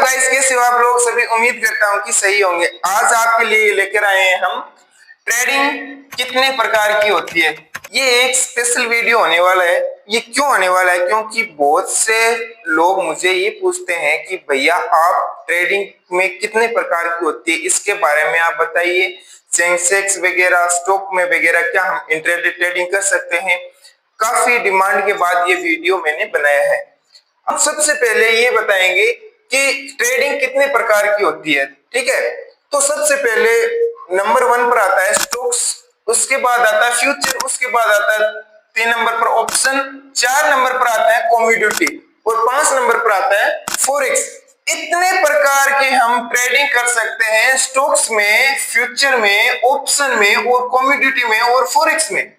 Guys, कैसे हो आप लोग? सभी उम्मीद करता हूँ कि सही होंगे। आज आपके लिए लेकर आए हैं हम ट्रेडिंग कितने प्रकार की होती है। ये एक स्पेशल वीडियो होने वाला है। ये क्यों होने वाला है? क्योंकि बहुत से लोग मुझे ये पूछते हैं कि भैया आप ट्रेडिंग में कितने प्रकार की होती है, इसके बारे में आप बताइए। सेंसेक्स वगैरह, स्टॉक में वगैरह क्या हम इंट्राडे ट्रेडिंग कर सकते हैं? काफी डिमांड के बाद ये वीडियो मैंने बनाया है। हम सबसे पहले ये बताएंगे कि ट्रेडिंग कितने प्रकार की होती है। ठीक है, तो सबसे पहले नंबर 1 पर आता है स्टॉक्स, उसके बाद आता है फ्यूचर, उसके बाद आता है 3 नंबर पर ऑप्शन, 4 नंबर पर आता है कमोडिटी और 5 नंबर पर आता है फॉरेक्स। इतने प्रकार के हम ट्रेडिंग कर सकते हैं स्टॉक्स में, फ्यूचर में, ऑप्शन में और कमोडिटी में और फॉरेक्स में।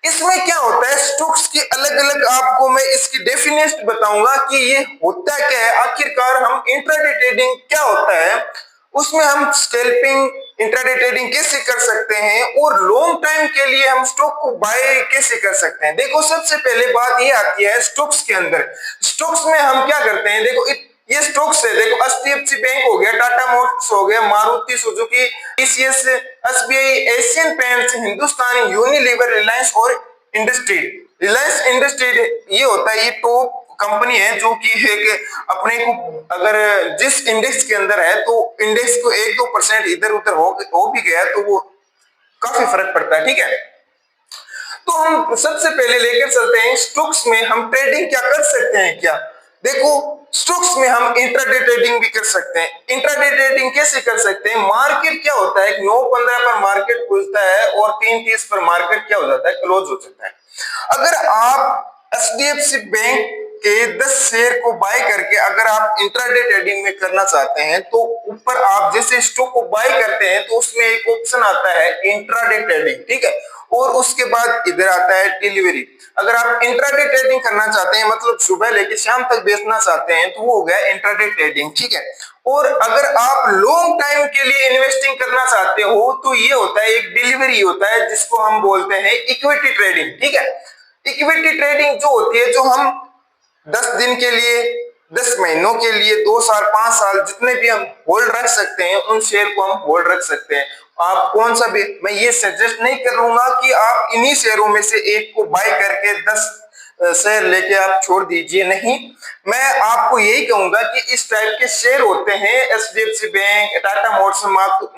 इसमें क्या होता है, स्टॉक्स की अलग अलग आपको मैं इसकी डेफिनेशन बताऊंगा कि ये होता क्या है। आखिरकार हम इंट्राडे ट्रेडिंग क्या होता है, उसमें हम स्कैल्पिंग इंट्राडे ट्रेडिंग कैसे कर सकते हैं और लॉन्ग टाइम के लिए हम स्टॉक को बाय कैसे कर सकते हैं। देखो, सबसे पहले बात ये आती है स्टॉक्स के अंदर। स्टॉक्स में हम क्या करते हैं, देखो ये स्टॉक्स है। देखो, एचडीएफसी बैंक हो गया, टाटा मोटर्स हो गया, Maruti Suzuki, TCS, SBI, Asian Paints, Hindustan Unilever, Reliance और इंडस्ट्री। रिलायंस इंडस्ट्री ये होता है, ये टॉप कंपनी है जो कि एक अपने को अगर जिस इंडेक्स के अंदर है तो इंडेक्स को 1-2% इधर उधर हो भी गया तो वो काफी फर्क पड़ता है। ठीक है, तो हम सबसे पहले लेकर चलते हैं स्टॉक्स में हम ट्रेडिंग क्या कर सकते हैं। क्या देखो, स्टॉक्स में हम इंट्राडे ट्रेडिंग भी कर सकते हैं। इंट्राडे ट्रेडिंग कैसे कर सकते हैं? मार्केट क्या होता है, 9:15 पर मार्केट खुलता है और 3:30 पर मार्केट क्या हो जाता है, क्लोज हो जाता है। अगर आप एचडीएफसी बैंक के 10 शेयर को बाय करके अगर आप इंट्राडे ट्रेडिंग में करना चाहते हैं तो ऊपर आप जैसे स्टॉक को बाय करते हैं तो उसमें एक ऑप्शन आता है इंट्राडे ट्रेडिंग। ठीक है, और उसके बाद इधर आता है डिलीवरी। अगर आप इंट्राडे ट्रेडिंग करना चाहते हैं, मतलब सुबह लेके शाम तक बेचना चाहते हैं, तो वो हो गया इंट्राडे ट्रेडिंग। ठीक है, और अगर आप लॉन्ग टाइम के लिए इन्वेस्टिंग करना चाहते हो तो ये होता है एक डिलीवरी होता है जिसको हम बोलते हैं इक्विटी ट्रेडिंग। ठीक है, इक्विटी ट्रेडिंग जो होती है, जो हम 10 दिन के लिए, 10 महीनों के लिए, 2 साल, 5 साल, जितने भी हम होल्ड रख सकते हैं उन शेयर को हम होल्ड रख सकते हैं। आप कौन सा भी, मैं ये सजेस्ट नहीं करूंगा कि आप इन्हीं शेयरों में से एक को बाय करके 10 शेयर लेके आप छोड़ दीजिए, नहीं। मैं आपको यही कहूंगा कि इस टाइप के शेयर होते हैं HDFC bank, Tata Motors,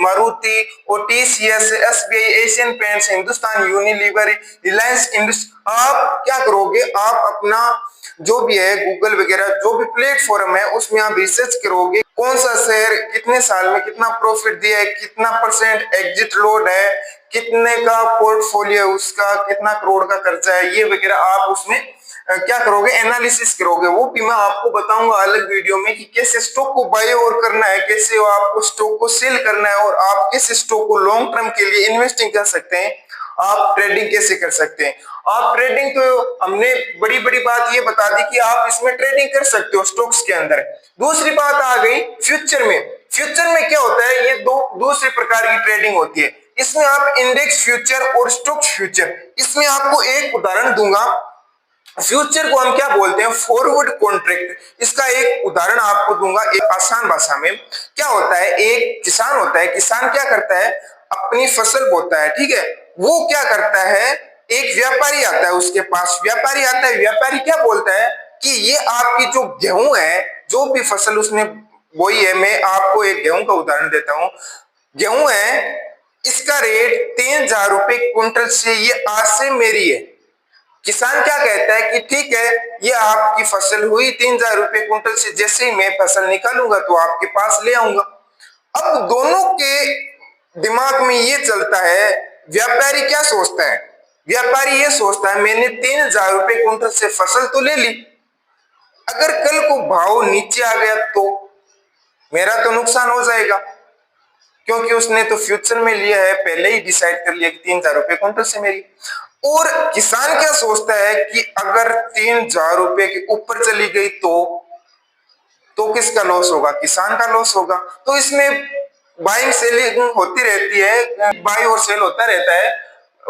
Maruti और TCS, SBI, Asian Paints, Hindustan Unilever, Reliance industry. आप क्या करोगे, आप अपना जो भी है गूगल वगैरह जो भी प्लेटफॉर्म है उसमें आप रिसर्च करोगे कौन सा शेयर कितने साल में कितना प्रॉफिट दिया है, कितना परसेंट एग्जिट लोड है, कितने का पोर्टफोलियो उसका, कितना करोड़ का खर्चा है, ये वगैरह आप उसमें क्या करोगे, एनालिसिस करोगे। वो भी मैं आपको बताऊंगा अलग वीडियो में कि कैसे स्टॉक को बाय और करना है, कैसे आपको स्टॉक को सेल करना है और आप किस स्टॉक को लॉन्ग टर्म के लिए इन्वेस्टिंग कर सकते हैं, आप ट्रेडिंग कैसे कर सकते हैं। आप ट्रेडिंग तो हमने बड़ी बड़ी बात ये बता दी कि आप इसमें ट्रेडिंग कर सकते हो स्टॉक्स के अंदर। दूसरी बात आ गई फ्यूचर में। फ्यूचर में क्या होता है, ये दो दूसरे प्रकार की ट्रेडिंग होती है। इसमें आप इंडेक्स फ्यूचर और स्टॉक फ्यूचर, इसमें आपको एक उदाहरण दूंगा। फ्यूचर को हम क्या बोलते हैं, फॉरवर्ड कॉन्ट्रैक्ट। इसका एक उदाहरण आपको दूंगा एक आसान भाषा में। क्या होता है, एक किसान होता है, किसान क्या करता है, अपनी फसल बोता है। ठीक है, वो क्या करता है, एक व्यापारी आता है उसके पास, व्यापारी आता है, व्यापारी क्या बोलता है कि ये आपकी जो गेहूं है, जो भी फसल उसने बोई है, मैं आपको एक गेहूं का उदाहरण देता हूं। गेहूं है, इसका रेट 3,000 रुपए क्विंटल से ये आज से मेरी है। किसान क्या कहता है कि ठीक है, ये आपकी फसल हुई 3,000 रुपए क्विंटल से, जैसे ही मैं फसल निकालूंगा तो आपके पास ले आऊंगा। अब दोनों के दिमाग में ये चलता है, व्यापारी क्या सोचता है, व्यापारी ये सोचता है मैंने 3,000 रुपए क्विंटल से फसल तो ले ली, अगर कल को भाव नीचे आ गया तो मेरा तो नुकसान हो जाएगा, क्योंकि उसने तो फ्यूचर में लिया है, पहले ही डिसाइड कर लिया कि 3,000 रुपए क्विंटल से मेरी। और किसान क्या सोचता है कि अगर 3,000 रुपए के ऊपर चली गई तो किसका लॉस होगा, किसान का लॉस होगा। तो इसमें बाइंग सेलिंग होती रहती है, बाई और सेल होता रहता है।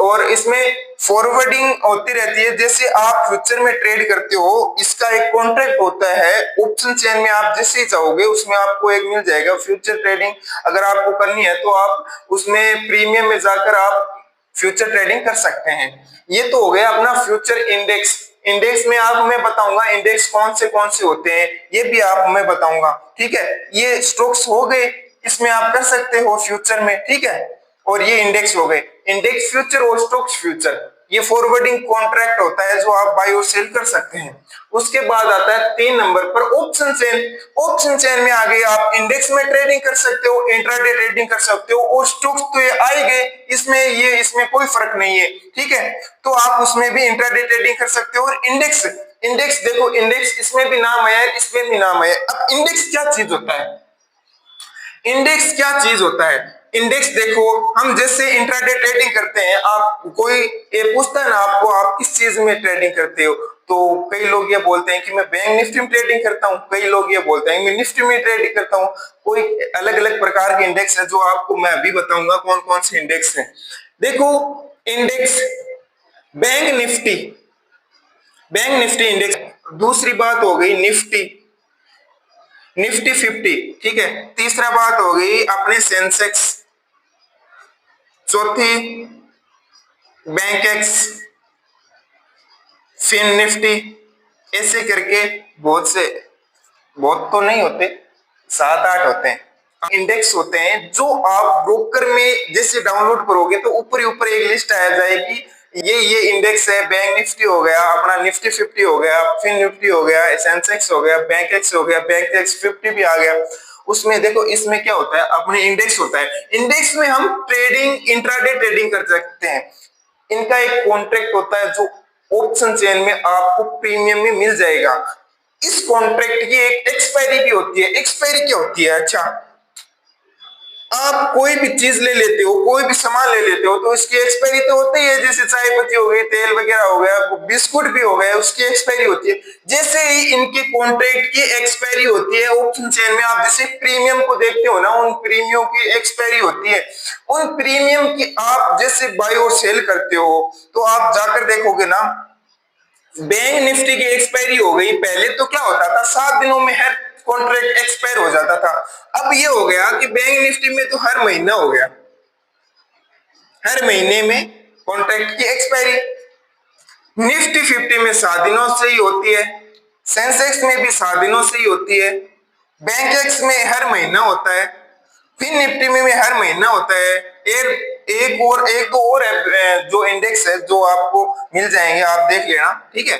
और इसमें फॉरवर्डिंग होती रहती है। जैसे आप फ्यूचर में ट्रेड करते हो, इसका एक कॉन्ट्रैक्ट होता है ऑप्शन चेन में, आप जैसे ही चाहोगे उसमें आपको एक मिल जाएगा फ्यूचर ट्रेडिंग। अगर आपको करनी है तो आप उसमें प्रीमियम में जाकर आप फ्यूचर ट्रेडिंग कर सकते हैं। ये तो हो गया अपना फ्यूचर इंडेक्स। इंडेक्स में आप मैं बताऊंगा इंडेक्स कौन से होते हैं, ये भी आप मैं बताऊंगा, ठीक है। ये स्टॉक्स हो गए, इसमें आप कर सकते हो फ्यूचर में, ठीक है। और ये इंडेक्स हो गए, इंडेक्स फ्यूचर और स्टॉक्स फ्यूचर। ये फॉरवर्डिंग कॉन्ट्रैक्ट होता है जो आप बाय और सेल कर सकते हैं। उसके बाद आता है 3 नंबर पर ऑप्शन चेन। ऑप्शन चेन में आगे आप इंडेक्स में ट्रेडिंग कर सकते हो, इंट्राडे ट्रेडिंग कर सकते हो, और स्टॉक्स तो ये आए गए, इसमें कोई फर्क नहीं है, ठीक है। तो आप उसमें भी इंट्राडे ट्रेडिंग कर सकते हो। और इंडेक्स इंडेक्स देखो, इंडेक्स इसमें भी नाम है, इसमें भी नाम है। अब इंडेक्स क्या चीज होता है? इंडेक्स क्या चीज होता है? इंडेक्स देखो, हम जैसे इंट्राडे ट्रेडिंग करते हैं, आप कोई ये पूछता है ना आपको, आप किस चीज में ट्रेडिंग करते हो, तो कई लोग ये बोलते हैं कि मैं बैंक निफ्टी में ट्रेडिंग करता हूँ, कई लोग ये बोलते हैं मैं निफ्टी में ट्रेडिंग करता हूँ। कोई अलग अलग प्रकार के इंडेक्स है जो आपको मैं अभी बताऊंगा कौन कौन से इंडेक्स हैं। देखो इंडेक्स बैंक निफ्टी इंडेक्स। दूसरी बात हो गई निफ्टी 50, ठीक है। तीसरा बात हो गई अपने सेंसेक्स, चौथी बैंक एक्स, फिन निफ्टी। ऐसे करके बहुत तो नहीं होते, 7-8 होते हैं इंडेक्स होते हैं, जो आप ब्रोकर में जैसे डाउनलोड करोगे तो ऊपर ही ऊपर एक लिस्ट आ जाएगी, ये इंडेक्स है। बैंक निफ्टी हो गया, अपना निफ्टी 50 हो गया, फिन निफ्टी हो गया, सेंसेक्स हो गया, बैंक एक्स हो गया, बैंक एक्स 50 भी आ गया। उसमें देखो इसमें क्या होता है, अपने इंडेक्स होता है। इंडेक्स में हम ट्रेडिंग इंट्राडे ट्रेडिंग कर सकते हैं। इनका एक कॉन्ट्रैक्ट होता है जो ऑप्शन चेन में आपको प्रीमियम में मिल जाएगा। इस कॉन्ट्रैक्ट की एक एक्सपायरी भी होती है। एक्सपायरी क्या होती है? अच्छा, आप कोई भी चीज ले लेते हो, कोई भी सामान ले लेते हो, तो इसकी एक्सपायरी तो होती है। जैसे चाय पत्ती हो गई, तेल वगैरह हो गया, बिस्कुट भी हो गया, उसकी एक्सपायरी होती है। जैसे ही इनके कॉन्ट्रैक्ट की एक्सपायरी होती है ऑप्शन चेन में, आप जैसे प्रीमियम को देखते हो ना, उन प्रीमियम की एक्सपायरी होती है। उन प्रीमियम की आप जैसे बाय और सेल करते हो, तो आप जाकर देखोगे ना, बैंक निफ्टी की एक्सपायरी हो गई। पहले तो क्या होता था, 7 दिनों में हर कॉन्ट्रैक्ट एक्सपायर हो जाता था। अब ये हो गया कि बैंक निफ्टी में तो हर महीना हो गया, हर महीने में कॉन्ट्रैक्ट की एक्सपायरी। निफ्टी 50 में 7 दिनों से ही होती है, सेंसेक्स में भी 7 दिनों से ही होती है, बैंक एक्स में हर महीना होता है, फिर निफ्टी में भी हर महीना होता है। एक दो और जो इंडेक्स है जो आपको मिल जाएंगे, आप देख लेना, ठीक है।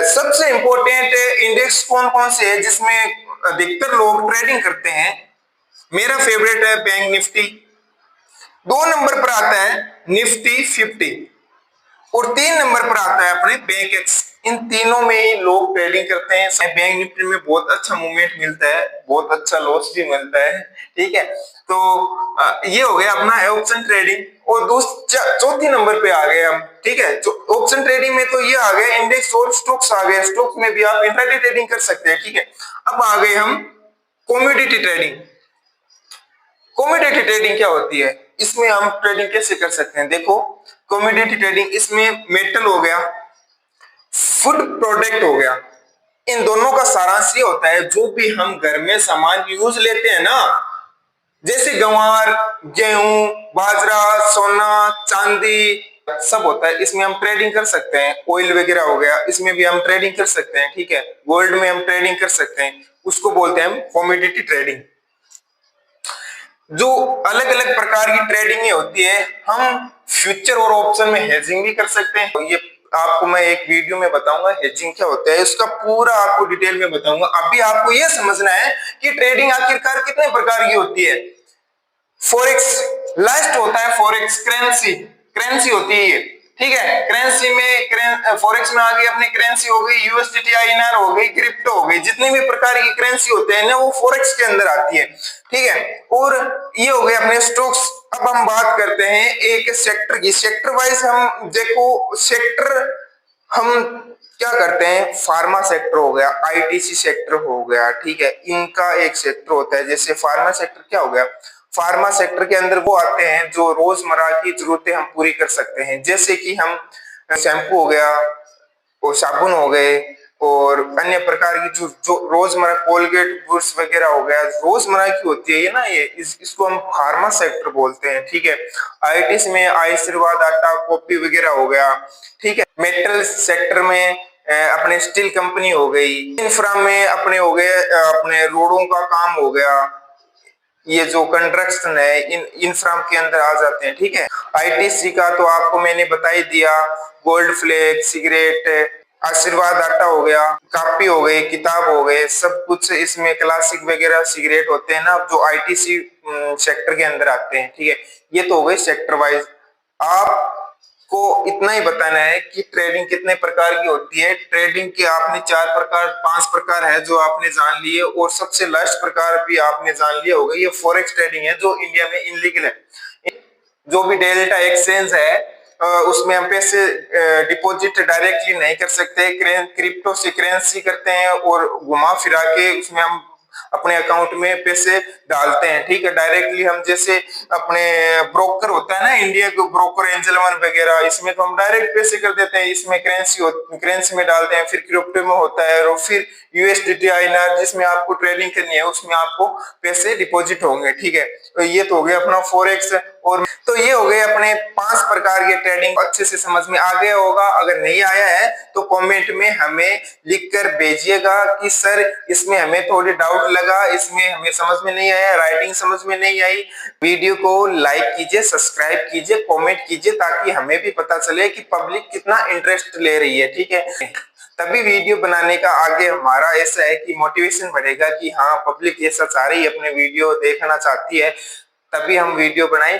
सबसे इंपॉर्टेंट इंडेक्स कौन कौन से है जिसमें अधिकतर लोग ट्रेडिंग करते हैं? मेरा फेवरेट है बैंक निफ्टी, 2 नंबर पर आता है निफ्टी 50, और 3 नंबर पर आता है अपने बैंक एक्स। इन तीनों में ही लोग ट्रेडिंग करते हैं। बैंक निफ्टी में बहुत अच्छा मूवमेंट मिलता है, बहुत अच्छा लॉस भी मिलता है, ठीक है। तो ये हो गया अपना ऑप्शन ट्रेडिंग। और चौथी नंबर पे आ गए हम, ठीक है। ऑप्शन ट्रेडिंग में तो ये आ गया इंडेक्स और स्टॉक्स आ गए। स्टॉक्स में भी आप इंट्राडे ट्रेडिंग कर सकते हैं, ठीक है। अब आ गए हम कमोडिटी ट्रेडिंग। कमोडिटी ट्रेडिंग क्या होती है? इसमें हम ट्रेडिंग कैसे कर सकते हैं? देखो कमोडिटी ट्रेडिंग, इसमें मेटल हो गया, फूड प्रोडक्ट हो गया, इन दोनों का सारांश ये होता है जो भी हम घर में सामान यूज लेते हैं ना, जैसे गंवार, गेहूं, बाजरा, सोना, चांदी, सब होता है, इसमें हम ट्रेडिंग कर सकते हैं। ऑयल वगैरह हो गया, इसमें भी हम ट्रेडिंग कर सकते हैं, ठीक है। गोल्ड में हम ट्रेडिंग कर सकते हैं, उसको बोलते हैं हम कमोडिटी ट्रेडिंग। जो अलग अलग प्रकार की ट्रेडिंग होती है, हम फ्यूचर और ऑप्शन में हेजिंग भी कर सकते हैं। ये आपको मैं एक वीडियो में बताऊंगा हेजिंग क्या होता है, इसका पूरा आपको डिटेल में बताऊंगा। अभी आपको ये समझना है कि ट्रेडिंग आखिरकार कितने प्रकार की होती है। फॉरेक्स लास्ट होता है, फॉरेक्स करेंसी होती है ये, ठीक है। करेंसी में फॉरेक्स में आ गई अपनी करेंसी हो गई यूएसडीटी, आईएनआर हो गई, क्रिप्टो हो गई, जितनी भी प्रकार की करेंसी होते हैं ना वो फॉरेक्स के अंदर आती है, ठीक है। और ये हो गए अपने स्टॉक्स। अब हम बात करते हैं एक सेक्टर की, सेक्टर वाइज हम देखो सेक्टर हम क्या करते हैं, फार्मा सेक्टर हो गया, आईटीसी सेक्टर हो गया, ठीक है। इनका एक सेक्टर होता है, जैसे फार्मा सेक्टर क्या हो गया, फार्मा सेक्टर के अंदर वो आते हैं जो रोजमर्रा की जरूरतें हम पूरी कर सकते हैं, जैसे कि हम शैम्पू हो गया और साबुन हो गए और अन्य प्रकार की जो रोजमर्रा कोलगेट ब्रश वगैरह हो गया, रोजमर्रा की होती है ये ना, ये इसको हम फार्मा सेक्टर बोलते हैं। ठीक है, आईटीज में आशीर्वाद आटा कॉपी वगैरह हो गया। ठीक है, मेटल सेक्टर में अपने स्टील कंपनी हो गई। इंफ्रा में अपने हो गए अपने रोडों का काम हो गया, ये जो कंस्ट्रक्शन है इन इंफ्रा के अंदर आ जाते हैं। ठीक है, आईटीसी का तो आपको मैंने बता ही दिया, गोल्ड फ्लेक, सिगरेट, आशीर्वाद आटा हो गया, कॉपी हो गई, किताब हो गए, सब कुछ इसमें क्लासिक वगैरह सिगरेट होते हैं ना, जो आईटीसी सेक्टर के अंदर आते हैं। ठीक है, ये तो हो गए सेक्टर वाइज। आपको इतना ही बताना है कि ट्रेडिंग कितने प्रकार की होती है। ट्रेडिंग के आपने 5 प्रकार है जो आपने जान लिए, और सबसे लास्ट प्रकार भी आपने जान लिया होगा, ये फॉरेक्स ट्रेडिंग है जो इंडिया में इनलीगल है। जो भी डेल्टा एक्सचेंज है उसमें हम पैसे डिपॉजिट डायरेक्टली नहीं कर सकते, क्रिप्टो से करेंसी करते हैं और घुमा फिरा के उसमें हम अपने अकाउंट में पैसे डालते हैं। ठीक है, डायरेक्टली हम जैसे अपने ब्रोकर होता है ना, इंडिया के ब्रोकर एंजल वन वगैरह, इसमें तो हम डायरेक्ट पैसे कर देते हैं, इसमें करेंसी में डालते हैं, फिर क्रिप्टो में होता है, और फिर यूएसडीटी आईएनआर जिसमें आपको ट्रेडिंग करनी है उसमें आपको पैसे डिपॉजिट होंगे। ठीक है, तो ये तो हो गया अपना फॉरेक्स। और तो ये हो गए अपने 5 प्रकार के ट्रेडिंग, अच्छे से समझ में आ गया होगा। अगर नहीं आया है तो कमेंट में हमें लिखकर भेजिएगा कि सर इसमें हमें थोड़ी डाउट लगा, इसमें हमें समझ में नहीं आया, राइटिंग समझ में नहीं आई। वीडियो को लाइक कीजिए, सब्सक्राइब कीजिए, कमेंट कीजिए, ताकि हमें भी पता चले कि पब्लिक कितना इंटरेस्ट ले रही है। ठीक है, तभी वीडियो बनाने का आगे हमारा ऐसा है कि मोटिवेशन बढ़ेगा कि हाँ पब्लिक ऐसा चाह रही है, अपने वीडियो देखना चाहती है, तभी हम वीडियो बनाएं।